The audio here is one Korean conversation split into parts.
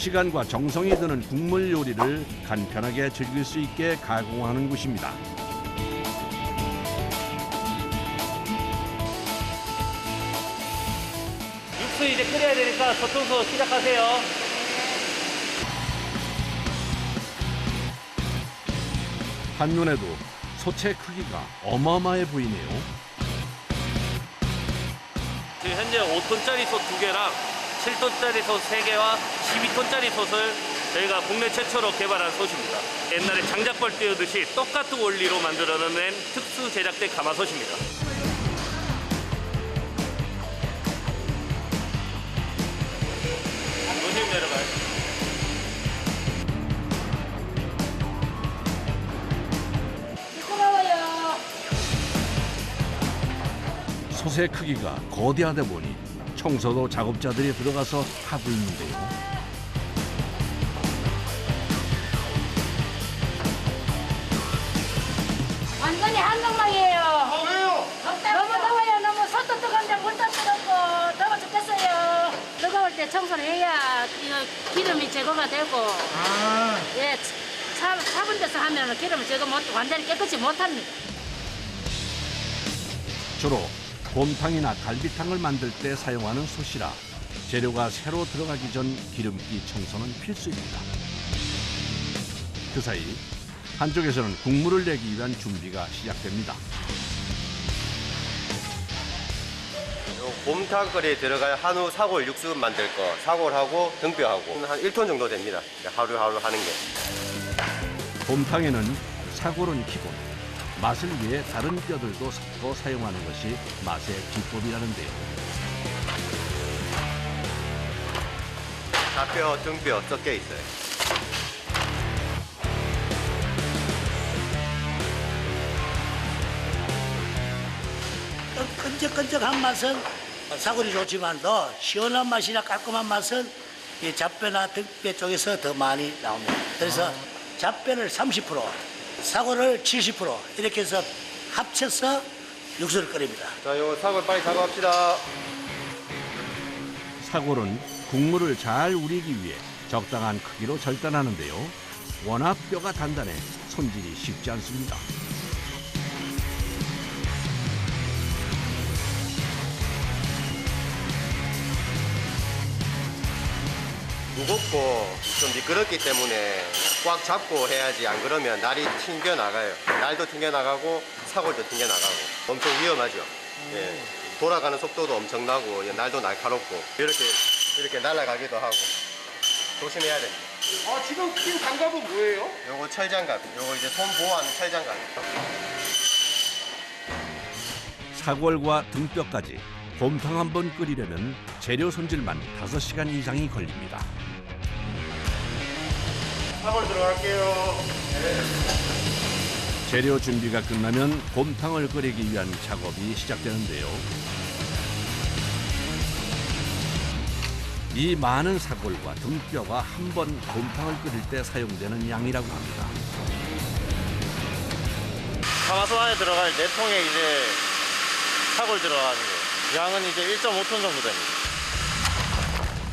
시간과 정성이 드는 국물 요리를 간편하게 즐길 수 있게 가공하는 곳입니다. 육수 이제 끓여야 되니까 소청소 시작하세요. 한눈에도 소채 크기가 어마어마해 보이네요. 지금 현재 5톤짜리 솥 2개랑 7톤짜리 솥 3개와 12톤짜리 솥을 저희가 국내 최초로 개발한 솥입니다. 옛날에 장작벌 띄우듯이 똑같은 원리로 만들어낸 특수 제작된 가마솥입니다. 조심 내려가요. 솥의 크기가 거대하다 보니 청소도 작업자들이 들어가서 하고 있는데요. 완전히 한강망이에요. 왜요? 너무 더워요. 너무 솥도 뜨거운데 물도 뜨겁고 더워 죽겠어요. 뜨거울 때 청소를 해야 이거 기름이 제거가 되고 예, 차분 데서 하면 기름을 제거 못, 완전히 깨끗이 못합니다. 주로 곰탕이나 갈비탕을 만들 때 사용하는 솥이라 재료가 새로 들어가기 전 기름기 청소는 필수입니다. 그 사이 한쪽에서는 국물을 내기 위한 준비가 시작됩니다. 곰탕거리에 들어갈 한우 사골 육수 만들 거 사골하고 등뼈하고 한 1톤 정도 됩니다. 하루 하는 게. 곰탕에는 사골은 기본, 맛을 위해 다른 뼈들도 섞어 사용하는 것이 맛의 비법이라는데요. 좌뼈, 등뼈 섞여 있어요. 끈적끈적한 맛은 사골이 좋지만도 시원한 맛이나 깔끔한 맛은 이 잡뼈나 등뼈 쪽에서 더 많이 나옵니다. 그래서 잡뼈를 30%, 사골을 70% 이렇게 해서 합쳐서 육수를 끓입니다. 자, 요 사골 빨리 작업합시다. 사골은 국물을 잘 우리기 위해 적당한 크기로 절단하는데요. 워낙 뼈가 단단해 손질이 쉽지 않습니다. 무겁고 좀 미끄럽기 때문에 꽉 잡고 해야지, 안 그러면 날이 튕겨 나가요. 날도 튕겨 나가고 사골도 튕겨 나가고 엄청 위험하죠. 예. 돌아가는 속도도 엄청나고 날도 날카롭고 이렇게 날아가기도 하고 조심해야 됩니다. 아, 지금 낀 장갑은 뭐예요? 요거 철장갑, 요거 이제 손 보호하는 철장갑. 사골과 등뼈까지 곰탕 한 번 끓이려면 재료 손질만 5시간 이상이 걸립니다. 사골 들어갈게요. 재료 준비가 끝나면 곰탕을 끓이기 위한 작업이 시작되는데요. 이 많은 사골과 등뼈가 한 번 곰탕을 끓일 때 사용되는 양이라고 합니다. 가마솥 안에 들어갈 4통에 이제 사골 들어가는 거예요. 양은 이제 1.5톤 정도 됩니다.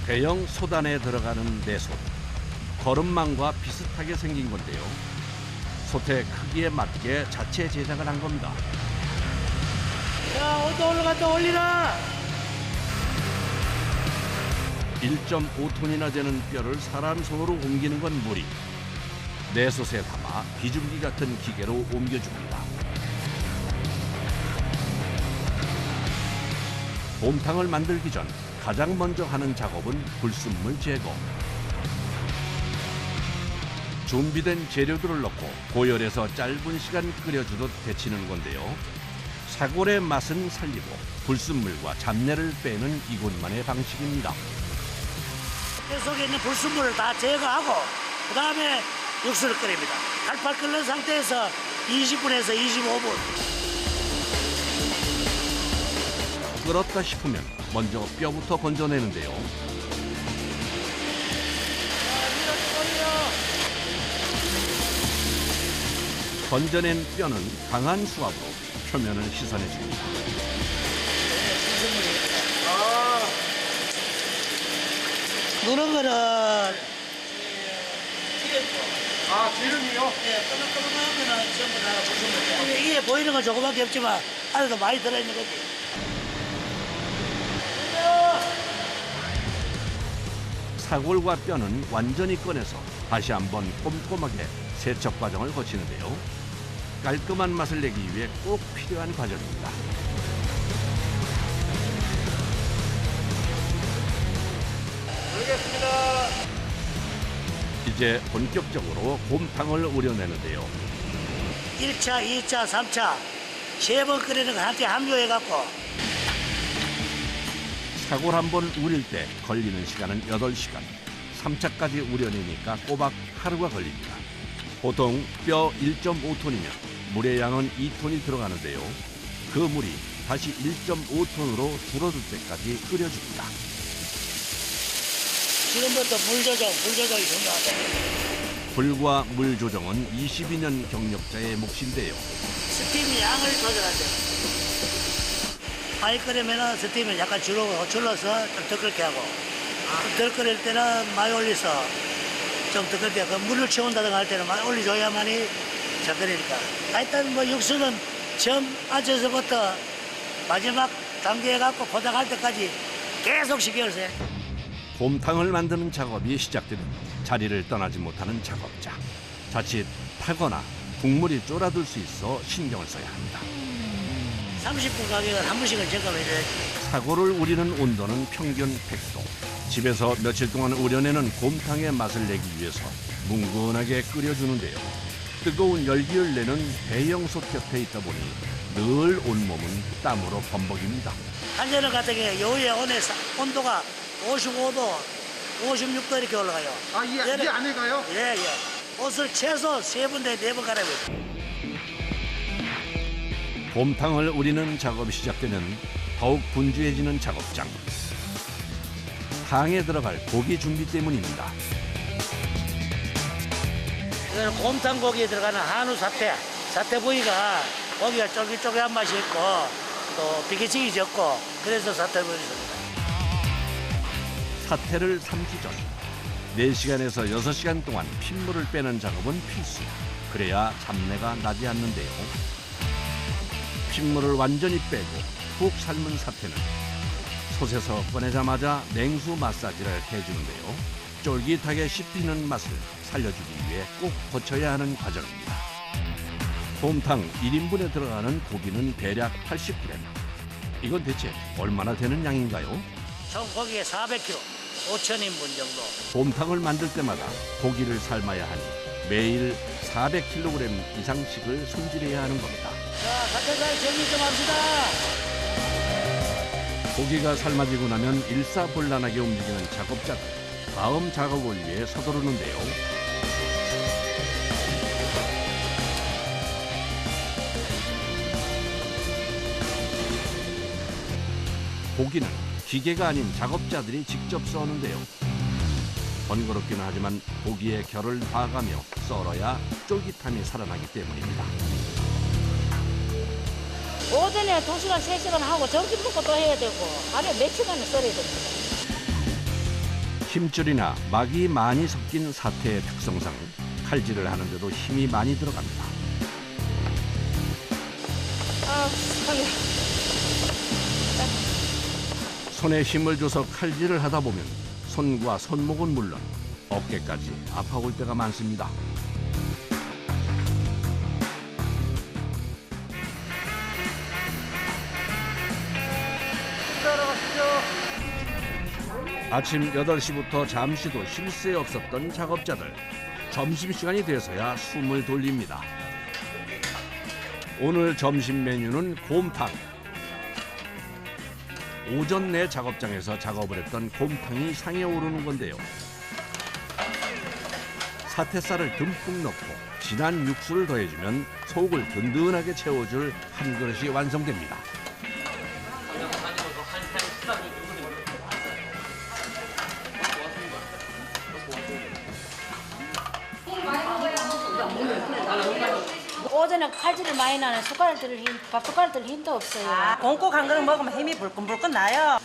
대형 솥 안에 들어가는 내솥. 거름망과 비슷하게 생긴 건데요. 솥의 크기에 맞게 자체 제작을 한 겁니다. 자, 온도 올라갔다 올리라. 1.5톤이나 되는 뼈를 사람 손으로 옮기는 건 무리. 내솥에 담아 비중기 같은 기계로 옮겨줍니다. 곰탕을 만들기 전 가장 먼저 하는 작업은 불순물 제거. 준비된 재료들을 넣고 고열해서 짧은 시간 끓여주듯 데치는 건데요. 사골의 맛은 살리고 불순물과 잡내를 빼는 이곳만의 방식입니다. 뼈 속에 있는 불순물을 다 제거하고 그 다음에 육수를 끓입니다. 팔팔 끓는 상태에서 20분에서 25분. 끓었다 싶으면 먼저 뼈부터 건져내는데요. 건져낸 뼈는 강한 수압으로 표면을 씻어내줍니다. 누른 거는 아, 기름이요? 예, 끄덕끄덕하면 전부 다 부수면 돼. 이게 보이는 건 조그맣게 없지만 안에도 많이 들어있는 거지. 사골과 뼈는 완전히 꺼내서 다시 한번 꼼꼼하게 세척 과정을 거치는데요. 깔끔한 맛을 내기 위해 꼭 필요한 과정입니다. 알겠습니다. 이제 본격적으로 곰탕을 우려내는데요. 1차, 2차, 3차 세 번 끓이는 거 한테 합류해갖고 사골 한 번 우릴 때 걸리는 시간은 8시간. 3차까지 우려내니까 꼬박 하루가 걸립니다. 보통 뼈 1.5톤이면 물의 양은 2톤이 들어가는데요. 그 물이 다시 1.5톤으로 줄어들 때까지 끓여줍니다. 지금부터 물 조정이 중요하다. 불과 물 조정은 22년 경력자의 몫인데요. 스팀 양을 조절한대. 많이 끓이면 스팀을 약간 줄여서 좀 더 끓게 하고 덜 끓일 때는 많이 올려서 좀 더 끓게 하고 물을 채운다든가 할 때는 많이 올려줘야만이 잘 끓이니까. 하여튼 뭐 육수는 처음 앉아서부터 마지막 단계에 갖고 포장할 때까지 계속 신경을 써요. 곰탕을 만드는 작업이 시작되면 자리를 떠나지 못하는 작업자. 자칫 타거나 국물이 쫄아들 수 있어 신경을 써야 합니다. 30분 가격은 한 번씩은 점검해야 돼. 사골을 우리는 온도는 평균 100도. 집에서 며칠 동안 우려내는 곰탕의 맛을 내기 위해서 뭉근하게 끓여주는데요. 뜨거운 열기를 내는 대형솥 곁에 있다 보니 늘 온몸은 땀으로 범벅입니다. 한전은 같은 경우에 여기에 온도가 55도, 56도 이렇게 올라가요. 아, 이 안에 가요? 예. 옷을 최소 3번 내지 4번 갈아입어요. 곰탕을 우리는 작업이 시작되면 더욱 분주해지는 작업장. 탕에 들어갈 고기 준비 때문입니다. 이거는 곰탕 고기에 들어가는 한우 사태 부위가 고기가 쫄깃쫄깃한 맛이 있고 또 비계층이 적고 그래서 사태 부위입니다. 사태를 삶기 전 4시간에서 6시간 동안 핏물을 빼는 작업은 필수. 그래야 잡내가 나지 않는데요. 핏물을 완전히 빼고 푹 삶은 사태는 솥에서 꺼내자마자 냉수 마사지를 해주는데요. 쫄깃하게 씹히는 맛을 살려주기 위해 꼭 거쳐야 하는 과정입니다. 곰탕 1인분에 들어가는 고기는 대략 80g. 이건 대체 얼마나 되는 양인가요? 총 고기에 400kg, 5,000인분 정도. 곰탕을 만들 때마다 고기를 삶아야 하니 매일 400kg 이상씩을 손질해야 하는 겁니다. 자, 사태살 정리 좀 합시다. 고기가 삶아지고 나면 일사불란하게 움직이는 작업자들. 다음 작업을 위해 서두르는데요. 고기는 기계가 아닌 작업자들이 직접 써는데요. 번거롭기는 하지만 고기의 결을 봐가며 썰어야 쫄깃함이 살아나기 때문입니다. 오전에 2시간, 3시간 하고 점심 먹고 또 해야 되고 하루에 몇 시간을 썰어야 됩니다. 힘줄이나 막이 많이 섞인 사태의 특성상 칼질을 하는데도 힘이 많이 들어갑니다. 아, 손이. 손에 힘을 줘서 칼질을 하다 보면 손과 손목은 물론 어깨까지 아파올 때가 많습니다. 아침 8시부터 잠시도 쉴 새 없었던 작업자들. 점심시간이 돼서야 숨을 돌립니다. 오늘 점심 메뉴는 곰탕. 오전 내 작업장에서 작업을 했던 곰탕이 상에 오르는 건데요. 사태살을 듬뿍 넣고 진한 육수를 더해주면 속을 든든하게 채워줄 한 그릇이 완성됩니다. 오전에 칼질을 많이 나는 밥 숟가락 들 힘도 없어요. 곰국 한 그릇 먹으면 힘이 불끈불끈 나요.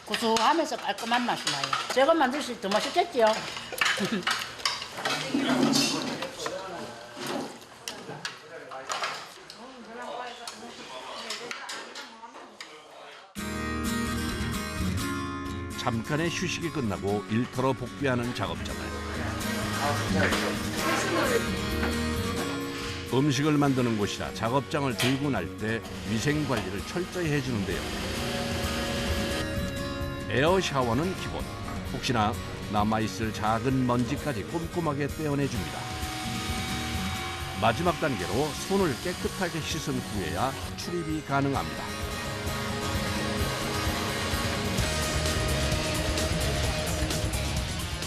구수하면서 깔끔한 맛이 나요. 저거 만들수 더 맛있겠지요? 잠깐의 휴식이 끝나고 일터로 복귀하는 작업자들. 음식을 만드는 곳이라 작업장을 들고 날 때 위생 관리를 철저히 해주는데요. 에어 샤워는 기본. 혹시나 남아있을 작은 먼지까지 꼼꼼하게 떼어내줍니다. 마지막 단계로 손을 깨끗하게 씻은 후에야 출입이 가능합니다.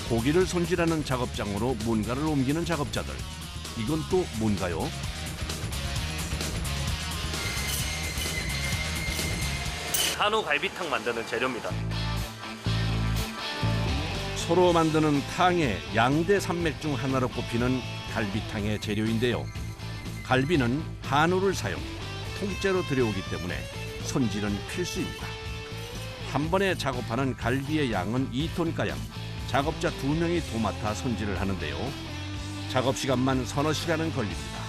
고기를 손질하는 작업장으로 뭔가를 옮기는 작업자들. 이건 또 뭔가요? 한우 갈비탕 만드는 재료입니다. 소로 만드는 탕의 양대 산맥 중 하나로 꼽히는 갈비탕의 재료인데요. 갈비는 한우를 사용, 통째로 들여오기 때문에 손질은 필수입니다. 한 번에 작업하는 갈비의 양은 2톤가량. 작업자 2명이 도맡아 손질을 하는데요. 작업 시간만 서너 시간은 걸립니다.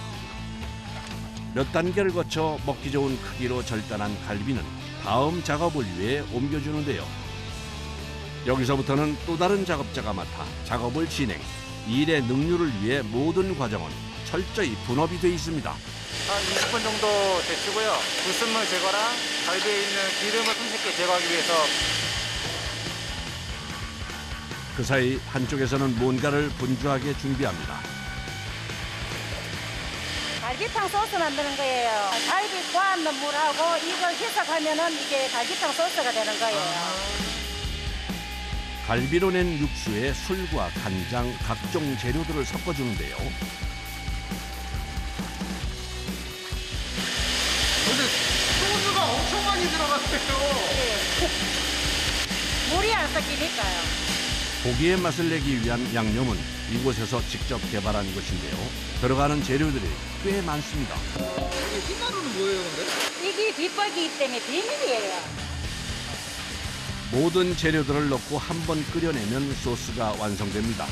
몇 단계를 거쳐 먹기 좋은 크기로 절단한 갈비는 다음 작업을 위해 옮겨주는데요. 여기서부터는 또 다른 작업자가 맡아 작업을 진행. 일의 능률을 위해 모든 과정은 철저히 분업이 돼 있습니다. 한 20분 정도 데치고요. 불순물 제거랑 갈비에 있는 기름을 손쉽게 제거하기 위해서. 그 사이 한쪽에서는 뭔가를 분주하게 준비합니다. 갈비탕 소스 만드는 거예요. 갈비 구워놓은 물하고 이걸 희석하면은 이게 갈비탕 소스가 되는 거예요. 갈비로 낸 육수에 술과 간장, 각종 재료들을 섞어주는데요. 근데 소주가 엄청 많이 들어갔어요. 물이 안 섞이니까요. 고기의 맛을 내기 위한 양념은 이곳에서 직접 개발한 것인데요. 들어가는 재료들이 꽤 많습니다. 흰가루는 뭐예요, 근데? 이게 비법이기 때문에 비밀이에요. 모든 재료들을 넣고 한 번 끓여내면 소스가 완성됩니다.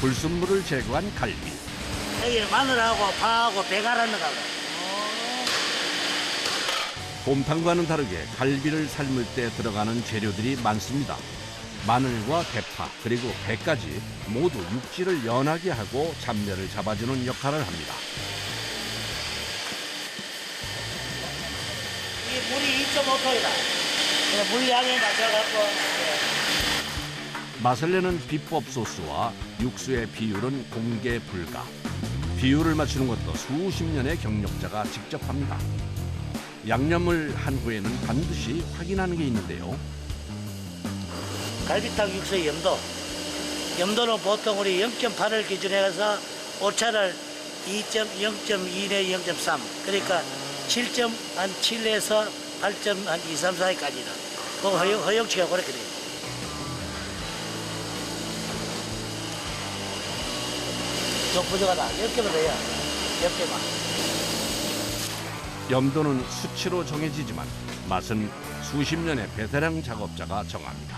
불순물을 제거한 갈비. 여기 마늘하고 파하고 배갈아 넣어가고. 곰탕과는 다르게 갈비를 삶을 때 들어가는 재료들이 많습니다. 마늘과 대파 그리고 배까지 모두 육질을 연하게 하고 잡내를 잡아주는 역할을 합니다. 이 물이 2.5톤이다. 물량에 맞춰갖고. 맛을 내는 비법 소스와 육수의 비율은 공개 불가. 비율을 맞추는 것도 수십 년의 경력자가 직접 합니다. 양념을 한 후에는 반드시 확인하는 게 있는데요. 갈비탕 육수의 염도. 염도는 보통 우리 0.8을 기준으로 해서 오차를 0.2 내 0.3. 그러니까 7.7에서 8.2, 3 사이까지는. 그 허용치가 그렇게 돼요. 좀 부족하다. 10개만 더요. 10개만. 염도는 수치로 정해지지만 맛은 수십 년의 베테랑 작업자가 정합니다.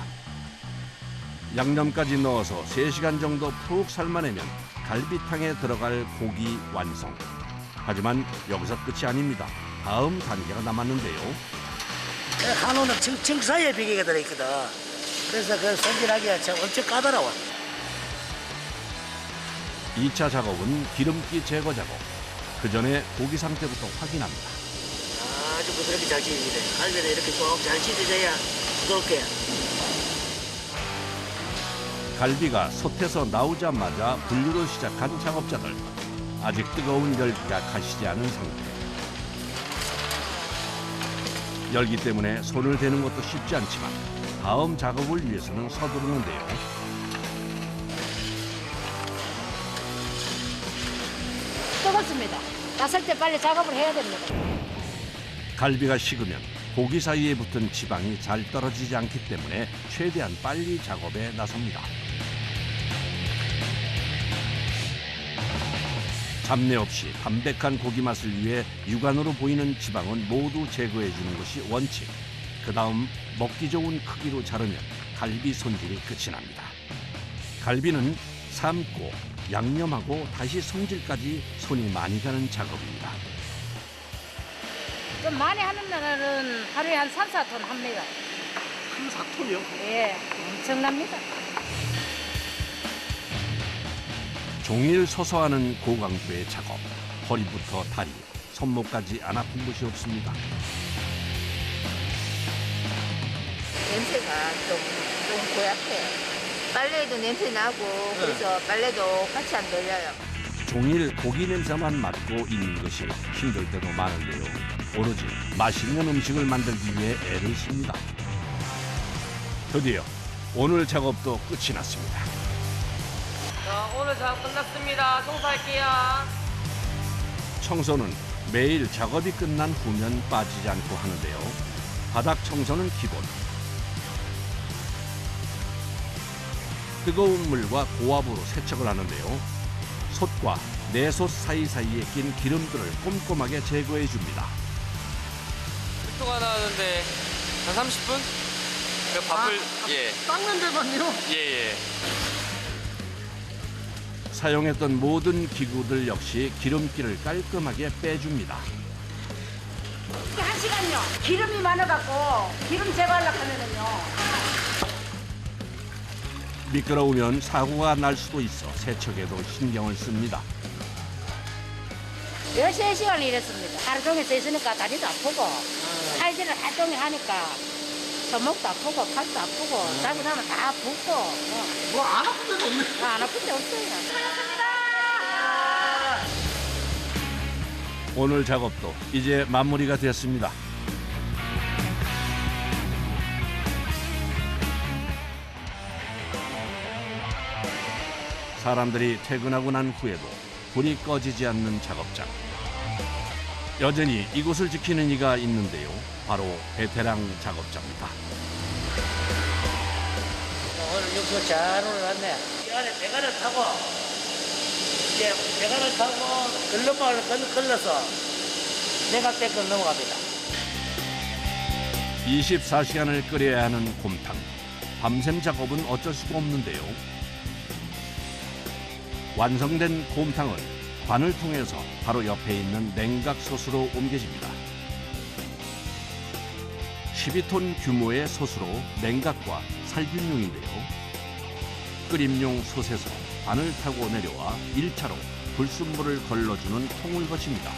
양념까지 넣어서 3시간 정도 푹 삶아내면 갈비탕에 들어갈 고기 완성. 하지만 여기서 끝이 아닙니다. 다음 단계가 남았는데요. 한우는 청사에 비계가 들어있거든. 그래서 그 손질하기가 참 엄청 까다로워. 2차 작업은 기름기 제거 작업. 그 전에 고기 상태부터 확인합니다. 아주 부드럽게 잘 찢어지네. 갈비는 이렇게 꼭 잘 찢어져야 부드럽게. 갈비가 솥에서 나오자마자 분류를 시작한 작업자들. 아직 뜨거운 열기가 가시지 않은 상태. 열기 때문에 손을 대는 것도 쉽지 않지만 다음 작업을 위해서는 서두르는데요. 뜨겁습니다. 나설 때 빨리 작업을 해야 됩니다. 갈비가 식으면 고기 사이에 붙은 지방이 잘 떨어지지 않기 때문에 최대한 빨리 작업에 나섭니다. 잡내 없이 담백한 고기 맛을 위해 육안으로 보이는 지방은 모두 제거해 주는 것이 원칙. 그 다음 먹기 좋은 크기로 자르면 갈비 손질이 끝이 납니다. 갈비는 삶고 양념하고 다시 손질까지 손이 많이 가는 작업입니다. 좀 많이 하는 날은 하루에 한 3, 4톤 합니다. 한 4톤이요? 예, 엄청납니다. 종일 서서 하는 고강도의 작업. 허리부터 다리, 손목까지 안 아픈 곳이 없습니다. 냄새가 좀 고약해요. 빨래에도 냄새 나고 그래서 빨래도 같이 안 돌려요. 종일 고기 냄새만 맡고 있는 것이 힘들 때도 많은데요. 오로지 맛있는 음식을 만들기 위해 애를 씁니다. 드디어 오늘 작업도 끝이 났습니다. 자, 오늘 작업 끝났습니다. 청소할게요. 청소는 매일 작업이 끝난 후면 빠지지 않고 하는데요. 바닥 청소는 기본. 뜨거운 물과 고압으로 세척을 하는데요. 솥과 내솥 사이사이에 낀 기름들을 꼼꼼하게 제거해 줍니다. 유튜가 나왔는데 한 30분? 그 밥을 예. 닦는 데만요? 예. 사용했던 모든 기구들 역시 기름기를 깔끔하게 빼줍니다. 이게 1시간요. 기름이 많아갖고 기름 제거하려고 하면은요. 미끄러우면 사고가 날 수도 있어 세척에도 신경을 씁니다. 13시간을 일했습니다. 하루 종일 서 있으니까 다리도 아프고 살질을 하루 종일 하니까 손목도 아프고 팔도 아프고 자고 나면 다 붓고 뭐 안 아픈 데도 없네. 안 아픈 데 없어요. 오늘 작업도 이제 마무리가 됐습니다. 사람들이 퇴근하고 난 후에도 불이 꺼지지 않는 작업장. 여전히 이곳을 지키는 이가 있는데요. 바로 베테랑 작업자입니다. 오늘 육수 잘 올라왔네. 이 안에 배관을 타고 이제 배관을 타고 글러방을 걸러서 내각대걸 넘어갑니다. 24시간을 끓여야 하는 곰탕. 밤샘 작업은 어쩔 수가 없는데요. 완성된 곰탕은 관을 통해서 바로 옆에 있는 냉각솥으로 옮겨집니다. 12톤 규모의 솥으로 냉각과 살균용인데요. 끓임용 솥에서 관을 타고 내려와 1차로 불순물을 걸러주는 통을 거칩니다.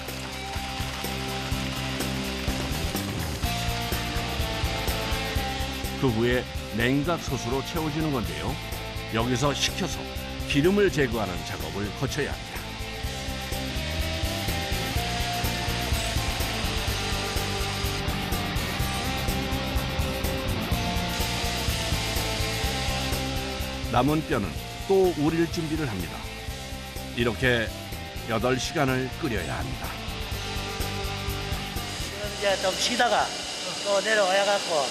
그 후에 냉각솥으로 채워지는 건데요. 여기서 식혀서 기름을 제거하는 작업을 거쳐야 합니다. 남은 뼈는 또 우릴 준비를 합니다. 이렇게 8시간을 끓여야 합니다. 지금 이제 좀 쉬다가 또 내려와야 갖고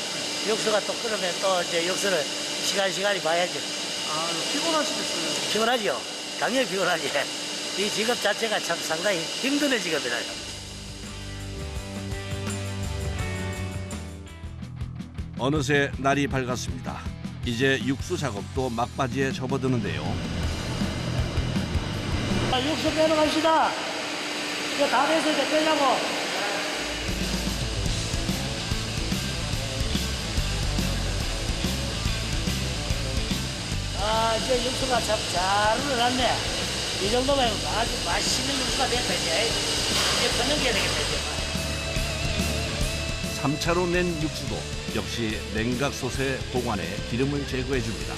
육수가 또 끓으면 또 이제 육수를 시간이 봐야지. 아, 피곤하시겠어요. 피곤하죠. 당연히 피곤하지. 이 직업 자체가 참 상당히 힘든 직업이라요. 어느새 날이 밝았습니다. 이제 육수 작업도 막바지에 접어드는데요. 육수 빼러 갑시다. 이거 다 돼서 이제 빼려고. 아, 이제 육수가 참 잘 우러났네. 이 정도면 아주 맛있는 육수가 됐다, 이제. 이제 건너겨야 되겠다, 이제. 3차로 낸 육수도 역시 냉각솥에 보관해 기름을 제거해 줍니다.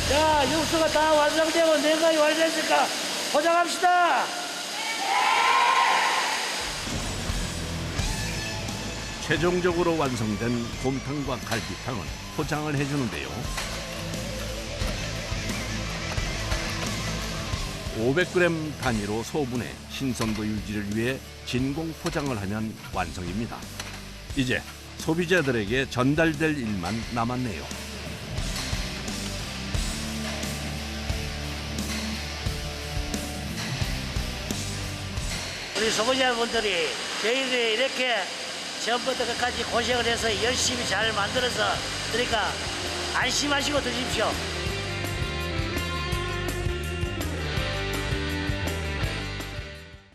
자, 육수가 다 완성되고 냉각이 완성됐으니까 포장합시다. 최종적으로 완성된 곰탕과 갈비탕은 포장을 해주는데요. 500g 단위로 소분해 신선도 유지를 위해 진공 포장을 하면 완성입니다. 이제 소비자들에게 전달될 일만 남았네요. 우리 소비자분들이 저희들이 이렇게 처음부터 끝까지 고생을 해서 열심히 잘 만들어서 그러니까 안심하시고 드십시오.